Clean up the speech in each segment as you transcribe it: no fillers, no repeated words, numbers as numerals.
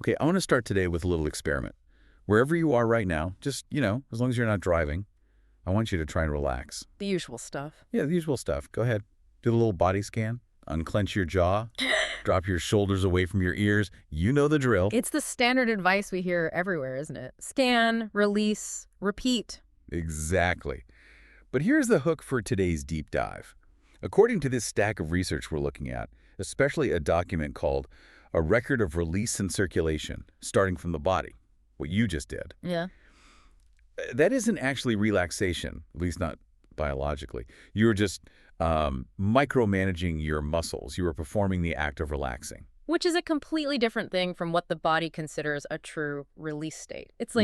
Okay, I want to start today with a little experiment. Wherever you are right now, just, as long as you're not driving, I want you to try and relax. The usual stuff. Yeah, the usual stuff. Go ahead. Do the little body scan. Unclench your jaw. Drop your shoulders away from your ears. You know the drill. It's the standard advice we hear everywhere, isn't it? Scan, release, repeat. Exactly. But here's the hook for today's deep dive. According to this stack of research we're looking at, especially a document called A Record of Release and Circulation, starting from the body, what you just did, Yeah. that isn't actually relaxation, at least not biologically. You're just micromanaging your muscles. You are performing the act of relaxing. Which is a completely different thing from what the body considers a true release state. It's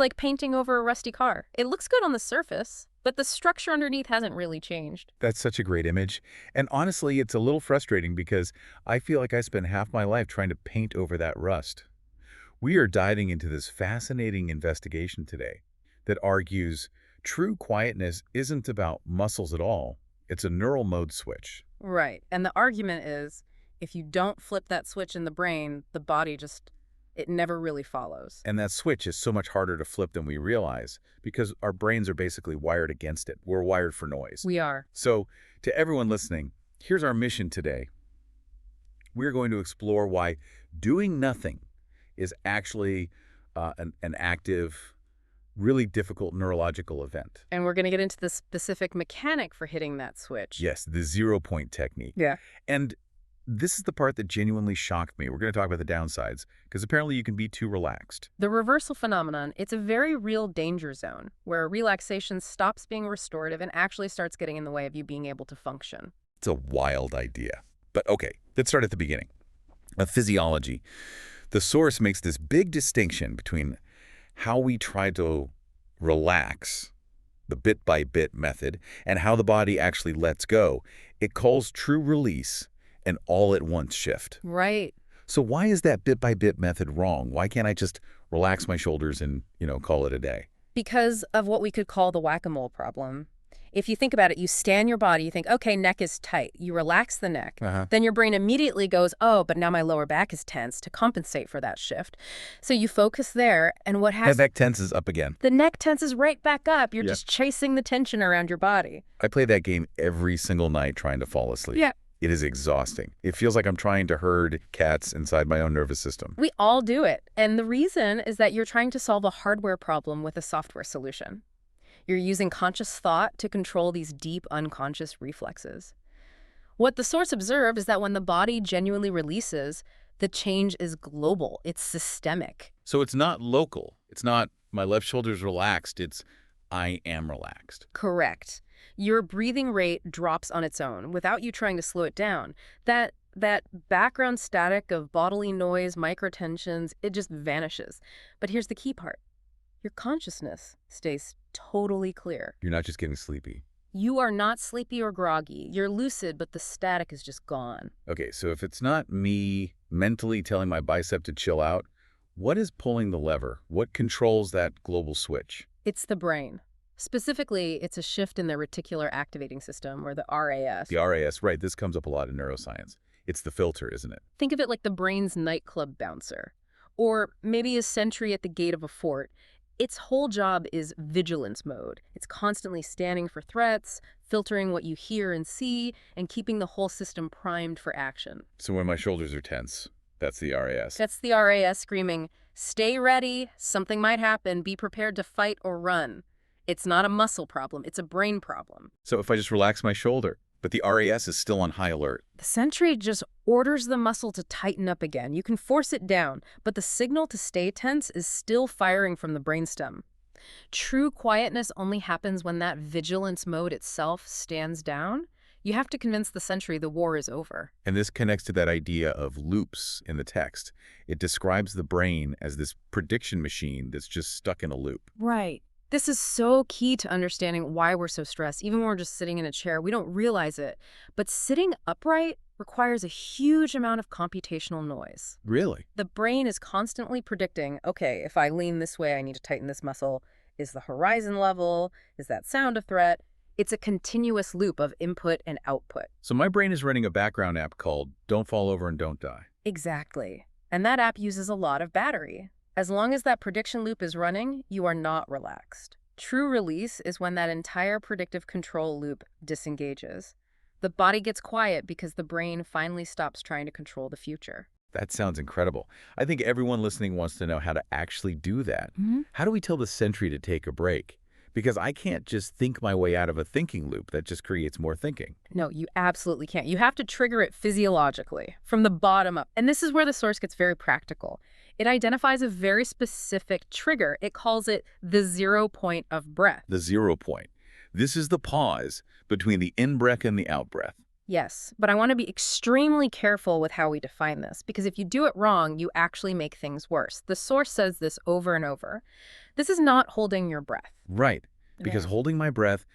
like painting over a rusty car. It looks good on the surface, but the structure underneath hasn't really changed. That's such a great image. And honestly, it's a little frustrating because I feel like I spent half my life trying to paint over that rust. We are diving into this fascinating investigation today that argues true quietness isn't about muscles at all. It's a neural mode switch. Right. And the argument is, if you don't flip that switch in the brain, the body it never really follows. And that switch is so much harder to flip than we realize because our brains are basically wired against it. We're wired for noise. We are. So, to everyone listening, here's our mission today. We're going to explore why doing nothing is actually an active, really difficult neurological event. And we're going to get into the specific mechanic for hitting that switch. Yes, the 0-point technique. Yeah. And this is the part that genuinely shocked me. We're going to talk about the downsides, because apparently you can be too relaxed. The reversal phenomenon, it's a very real danger zone where relaxation stops being restorative and actually starts getting in the way of you being able to function. It's a wild idea. But okay, let's start at the beginning. Physiology. The source makes this big distinction between how we try to relax, the bit-by-bit method, and how the body actually lets go. It calls true release an all-at-once shift. Right. So why is that bit-by-bit method wrong? Why can't I just relax my shoulders and, call it a day? Because of what we could call the whack-a-mole problem. If you think about it, you scan your body, you think, okay, neck is tight. You relax the neck. Then your brain immediately goes, oh, but now my lower back is tense to compensate for that shift. So you focus there, and what happens? The neck tenses up again. The neck tenses right back up. You're just chasing the tension around your body. I play that game every single night trying to fall asleep. Yeah. It is exhausting. It feels like I'm trying to herd cats inside my own nervous system. We all do it. And the reason is that you're trying to solve a hardware problem with a software solution. You're using conscious thought to control these deep unconscious reflexes. What the source observed is that when the body genuinely releases, the change is global. It's systemic. So it's not local. It's not my left shoulder's relaxed. It's I am relaxed. Correct. Your breathing rate drops on its own without you trying to slow it down. That background static of bodily noise, microtensions, it just vanishes. But here's the key part. Your consciousness stays totally clear. You're not just getting sleepy. You are not sleepy or groggy. You're lucid, but the static is just gone. Okay, so if it's not me mentally telling my bicep to chill out, what is pulling the lever? What controls that global switch? It's the brain. Specifically, it's a shift in the reticular activating system, or the RAS. The RAS, right. This comes up a lot in neuroscience. It's the filter, isn't it? Think of it like the brain's nightclub bouncer, or maybe a sentry at the gate of a fort. Its whole job is vigilance mode. It's constantly scanning for threats, filtering what you hear and see, and keeping the whole system primed for action. So when my shoulders are tense, that's the RAS. That's the RAS screaming, stay ready, something might happen, be prepared to fight or run. It's not a muscle problem, it's a brain problem. So if I just relax my shoulder, but the RAS is still on high alert. The sentry just orders the muscle to tighten up again. You can force it down, but the signal to stay tense is still firing from the brainstem. True quietness only happens when that vigilance mode itself stands down. You have to convince the sentry the war is over. And this connects to that idea of loops in the text. It describes the brain as this prediction machine that's just stuck in a loop. Right. This is so key to understanding why we're so stressed. Even when we're just sitting in a chair, we don't realize it. But sitting upright requires a huge amount of computational noise. Really? The brain is constantly predicting, okay, if I lean this way, I need to tighten this muscle. Is the horizon level? Is that sound a threat? It's a continuous loop of input and output. So my brain is running a background app called Don't Fall Over and Don't Die. Exactly. And that app uses a lot of battery. As long as that prediction loop is running, you are not relaxed. True release is when that entire predictive control loop disengages. The body gets quiet because the brain finally stops trying to control the future. That sounds incredible. I think everyone listening wants to know how to actually do that. How do we tell the sentry to take a break? Because I can't just think my way out of a thinking loop that just creates more thinking. No, you absolutely can't. You have to trigger it physiologically, from the bottom up. And this is where the source gets very practical. It identifies a very specific trigger. It calls it the 0 point of breath. The 0 point. This is the pause between the in-breath and the out-breath. Yes, but I want to be extremely careful with how we define this, because if you do it wrong, you actually make things worse. The source says this over and over. This is not holding your breath. Right, because holding my breath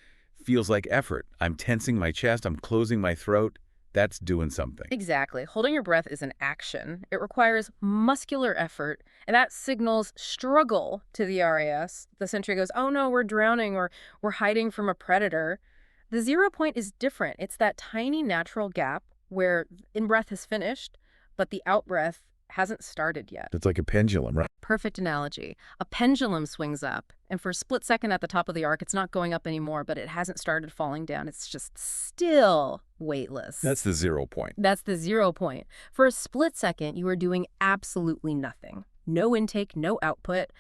feels like effort. I'm tensing my chest, I'm closing my throat. That's doing something. Exactly. Holding your breath is an action. It requires muscular effort, and that signals struggle to the RAS. The sentry goes, oh no, we're drowning, or we're hiding from a predator. The 0 point is different. It's that tiny natural gap where in-breath is finished, but the out-breath hasn't started yet. It's like a pendulum, right? Perfect analogy. A pendulum swings up, and for a split second at the top of the arc, it's not going up anymore, but it hasn't started falling down. It's just still weightless. That's the 0 point. That's the 0 point. For a split second, you are doing absolutely nothing. No intake, no output.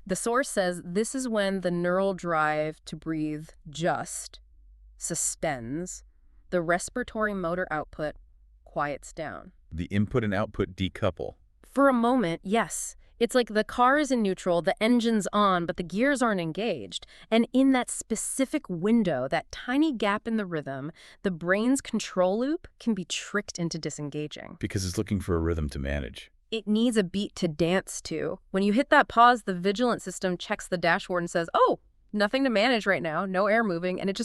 The source says this is when the neural drive to breathe just suspends, the respiratory motor output quiets down. The input and output decouple. For a moment, yes. It's like the car is in neutral, the engine's on, but the gears aren't engaged. And in that specific window, that tiny gap in the rhythm, the brain's control loop can be tricked into disengaging. Because it's looking for a rhythm to manage. It needs a beat to dance to. When you hit that pause, the vigilant system checks the dashboard and says, oh, nothing to manage right now, no air moving, and it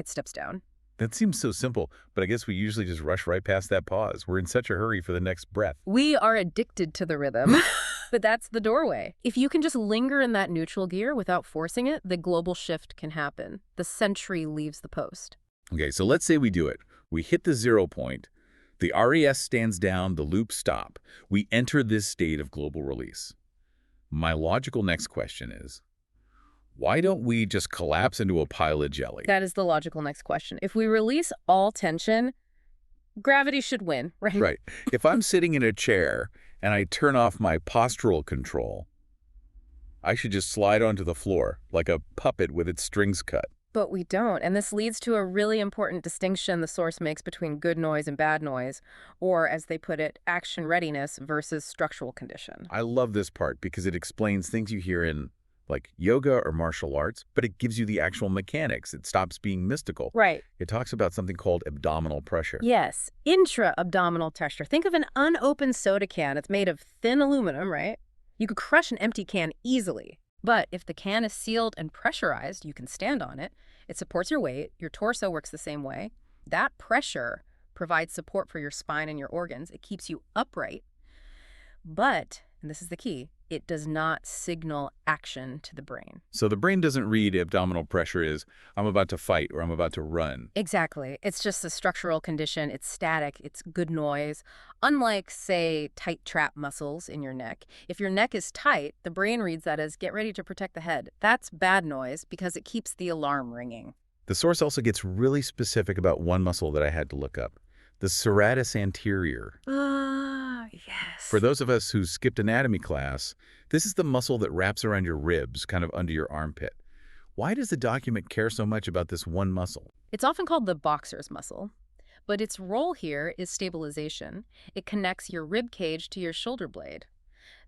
steps down. That seems so simple, but I guess we usually just rush right past that pause. We're in such a hurry for the next breath. We are addicted to the rhythm, but that's the doorway. If you can just linger in that neutral gear without forcing it, the global shift can happen. The sentry leaves the post. Okay, so let's say we do it. We hit the 0 point. The RES stands down, the loops stop. We enter this state of global release. My logical next question is, why don't we just collapse into a pile of jelly? That is the logical next question. If we release all tension, gravity should win, right? Right. If I'm sitting in a chair and I turn off my postural control, I should just slide onto the floor like a puppet with its strings cut. But we don't, and this leads to a really important distinction the source makes between good noise and bad noise, or as they put it, action readiness versus structural condition. I love this part because it explains things you hear in like yoga or martial arts, but it gives you the actual mechanics. It stops being mystical. Right. It talks about something called abdominal pressure. Yes, intra-abdominal pressure. Think of an unopened soda can. It's made of thin aluminum, right? You could crush an empty can easily. But if the can is sealed and pressurized, you can stand on it. It supports your weight. Your torso works the same way. That pressure provides support for your spine and your organs. It keeps you upright. But, and this is the key, it does not signal action to the brain. So the brain doesn't read abdominal pressure as I'm about to fight or I'm about to run. Exactly. It's just a structural condition. It's static. It's good noise. Unlike, say, tight trap muscles in your neck. If your neck is tight, the brain reads that as get ready to protect the head. That's bad noise because it keeps the alarm ringing. The source also gets really specific about one muscle that I had to look up. The serratus anterior. Yes. For those of us who skipped anatomy class, this is the muscle that wraps around your ribs, kind of under your armpit. Why does the document care so much about this one muscle? It's often called the boxer's muscle, but its role here is stabilization. It connects your rib cage to your shoulder blade.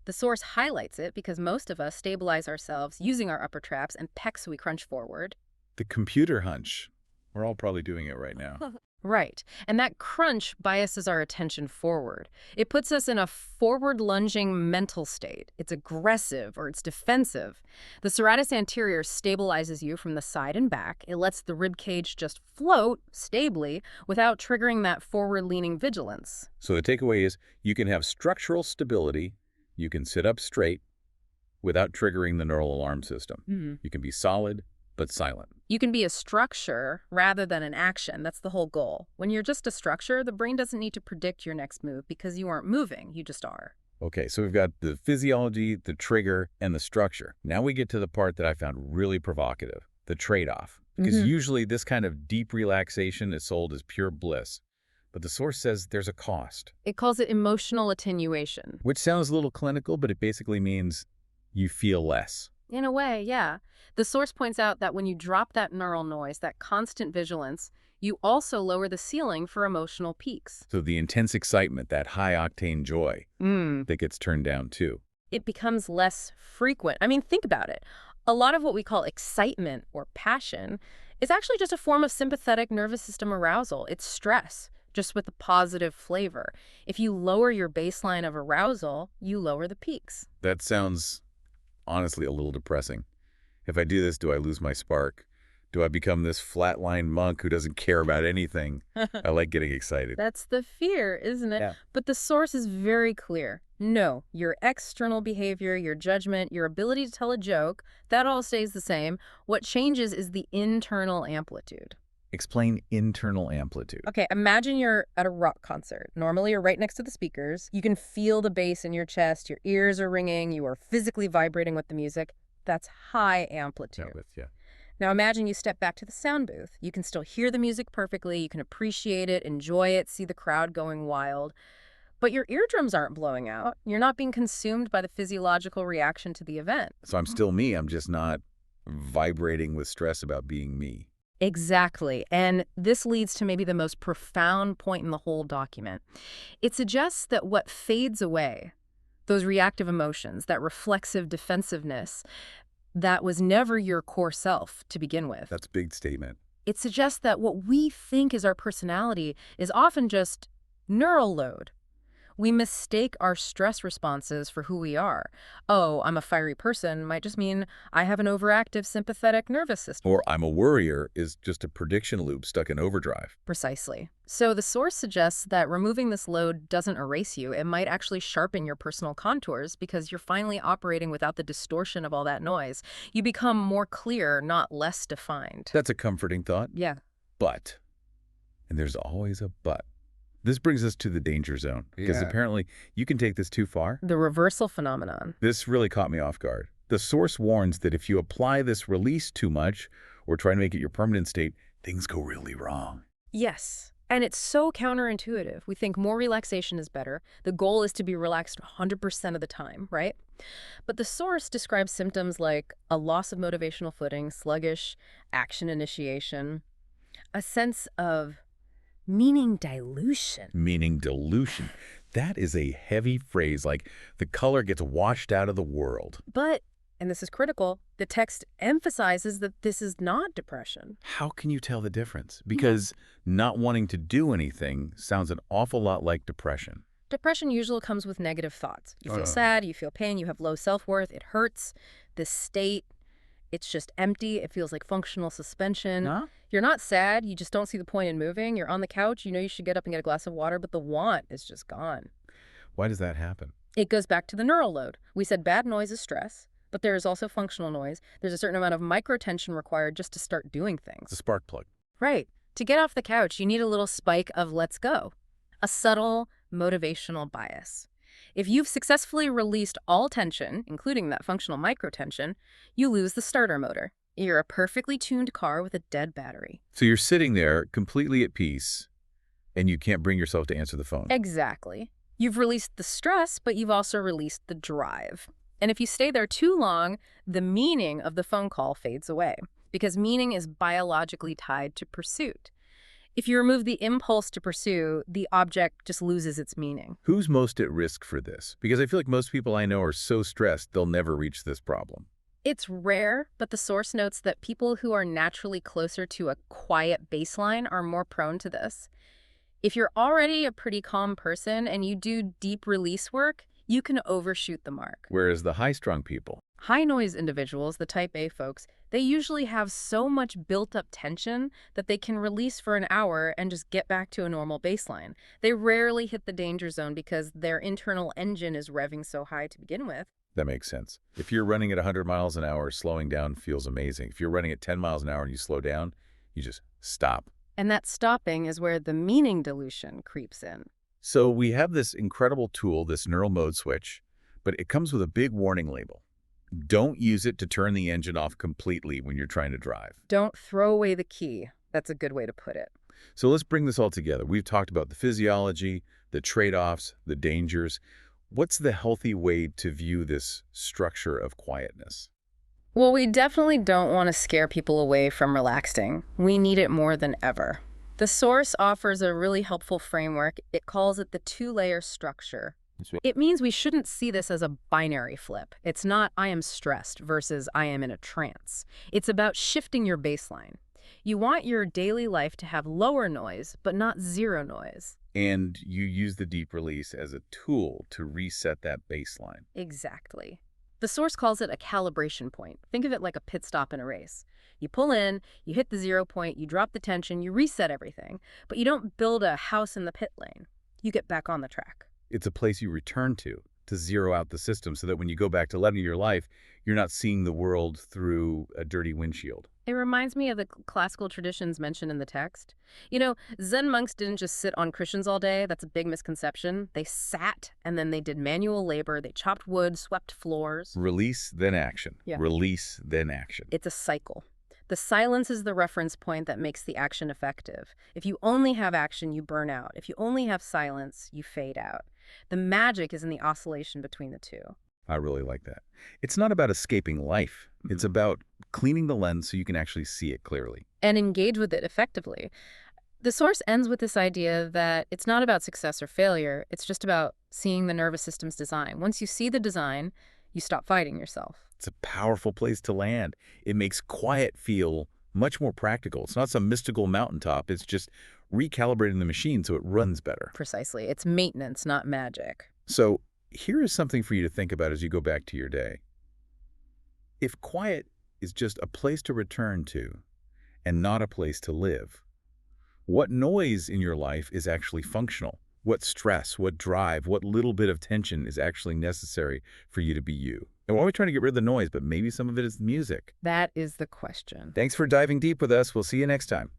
The source highlights it because most of us stabilize ourselves using our upper traps and pecs so we crunch forward. The computer hunch. We're all probably doing it right now. Right. And that crunch biases our attention forward. It puts us in a forward-lunging mental state. It's aggressive or it's defensive. The serratus anterior stabilizes you from the side and back. It lets the rib cage just float stably without triggering that forward-leaning vigilance. So the takeaway is you can have structural stability, you can sit up straight without triggering the neural alarm system. You can be solid but silent. You can be a structure rather than an action. That's the whole goal. When you're just a structure, the brain doesn't need to predict your next move because you aren't moving, you just are. Okay, so we've got the physiology, the trigger, and the structure. Now we get to the part that I found really provocative, the trade-off. Because usually this kind of deep relaxation is sold as pure bliss. But the source says there's a cost, It calls it emotional attenuation. which sounds a little clinical, but it basically means you feel less. In a way, yeah. The source points out that when you drop that neural noise, that constant vigilance, you also lower the ceiling for emotional peaks. So the intense excitement, that high-octane joy that gets turned down too. It becomes less frequent. I mean, think about it. A lot of what we call excitement or passion is actually just a form of sympathetic nervous system arousal. It's stress, just with a positive flavor. If you lower your baseline of arousal, you lower the peaks. That sounds honestly a little depressing. If I do this, do I lose my spark? Do I become this flatline monk who doesn't care about anything? I like getting excited. That's the fear, isn't it? Yeah. But the source is very clear. No, your external behavior, your judgment, your ability to tell a joke, that all stays the same. What changes is the internal amplitude. Explain internal amplitude. Okay, imagine you're at a rock concert. Normally, you're right next to the speakers. You can feel the bass in your chest. Your ears are ringing. You are physically vibrating with the music. That's high amplitude. Yeah. Now imagine you step back to the sound booth. You can still hear the music perfectly. You can appreciate it, enjoy it, see the crowd going wild. But your eardrums aren't blowing out. You're not being consumed by the physiological reaction to the event. So I'm still me. I'm just not vibrating with stress about being me. Exactly. And this leads to maybe the most profound point in the whole document. It suggests that what fades away, those reactive emotions, that reflexive defensiveness, that was never your core self to begin with. That's a big statement. It suggests that what we think is our personality is often just neural load. We mistake our stress responses for who we are. Oh, I'm a fiery person might just mean I have an overactive sympathetic nervous system. Or I'm a worrier is just a prediction loop stuck in overdrive. Precisely. So the source suggests that removing this load doesn't erase you. It might actually sharpen your personal contours because you're finally operating without the distortion of all that noise. You become more clear, not less defined. That's a comforting thought. Yeah. But, and there's always a but. This brings us to the danger zone, because apparently you can take this too far. The reversal phenomenon. This really caught me off guard. The source warns that if you apply this release too much or try to make it your permanent state, things go really wrong. Yes. And it's so counterintuitive. We think more relaxation is better. The goal is to be relaxed 100% of the time, right? But the source describes symptoms like a loss of motivational footing, sluggish action initiation, a sense of meaning dilution. Meaning dilution. That is a heavy phrase, like the color gets washed out of the world. But, and this is critical, the text emphasizes that this is not depression. How can you tell the difference? Because not wanting to do anything sounds an awful lot like depression. Depression usually comes with negative thoughts. You feel sad, you feel pain, you have low self-worth, it hurts. This state, it's just empty. It feels like functional suspension. Huh? You're not sad. You just don't see the point in moving. You're on the couch. You know you should get up and get a glass of water, but the want is just gone. Why does that happen? It goes back to the neural load. We said bad noise is stress, but there is also functional noise. There's a certain amount of microtension required just to start doing things. It's a spark plug. Right. To get off the couch, you need a little spike of let's go. A subtle motivational bias. If you've successfully released all tension, including that functional microtension, you lose the starter motor. You're a perfectly tuned car with a dead battery. So you're sitting there completely at peace, and you can't bring yourself to answer the phone. Exactly. You've released the stress, but you've also released the drive. And if you stay there too long, the meaning of the phone call fades away, because meaning is biologically tied to pursuit. If you remove the impulse to pursue, the object just loses its meaning. Who's most at risk for this? Because I feel like most people I know are so stressed they'll never reach this problem. It's rare, but the source notes that people who are naturally closer to a quiet baseline are more prone to this. If you're already a pretty calm person and you do deep release work, you can overshoot the mark. Whereas the high-strung people, High-noise individuals, the type A folks, they usually have so much built-up tension that they can release for an hour and just get back to a normal baseline. They rarely hit the danger zone because their internal engine is revving so high to begin with. that makes sense. If you're running at 100 miles an hour, slowing down feels amazing. If you're running at 10 miles an hour and you slow down, you just stop. And that stopping is where the meaning dilution creeps in. So we have this incredible tool, this neural mode switch, but it comes with a big warning label. Don't use it to turn the engine off completely when you're trying to drive. Don't throw away the key. That's a good way to put it. So let's bring this all together. We've talked about the physiology, the trade-offs, the dangers. What's the healthy way to view this structure of quietness? Well, we definitely don't want to scare people away from relaxing. We need it more than ever. The source offers a really helpful framework. It calls it the two-layer structure. That's right. It means we shouldn't see this as a binary flip. It's not I am stressed versus I am in a trance. It's about shifting your baseline. You want your daily life to have lower noise, but not zero noise. And you use the deep release as a tool to reset that baseline. Exactly. The source calls it a calibration point. Think of it like a pit stop in a race. You pull in, you hit the 0 point, you drop the tension, you reset everything, but you don't build a house in the pit lane. You get back on the track. It's a place you return to zero out the system so that when you go back to letting your life, you're not seeing the world through a dirty windshield. It reminds me of the classical traditions mentioned in the text. Zen monks didn't just sit on cushions all day. That's a big misconception. They sat, and then they did manual labor. They chopped wood, swept floors. Release, then action. Yeah. Release, then action. It's a cycle. The silence is the reference point that makes the action effective. If you only have action, you burn out. If you only have silence, you fade out. The magic is in the oscillation between the two. I really like that. It's not about escaping life. It's about cleaning the lens so you can actually see it clearly. And engage with it effectively. The source ends with this idea that it's not about success or failure. It's just about seeing the nervous system's design. Once you see the design, you stop fighting yourself. It's a powerful place to land. It makes quiet feel much more practical. It's not some mystical mountaintop. It's just recalibrating the machine so it runs better. Precisely. It's maintenance, not magic. So here is something for you to think about as you go back to your day. If quiet is just a place to return to and not a place to live, what noise in your life is actually functional? What stress, what drive, what little bit of tension is actually necessary for you to be you? And we're always trying to get rid of the noise, but maybe some of it is music. That is the question. Thanks for diving deep with us. We'll see you next time.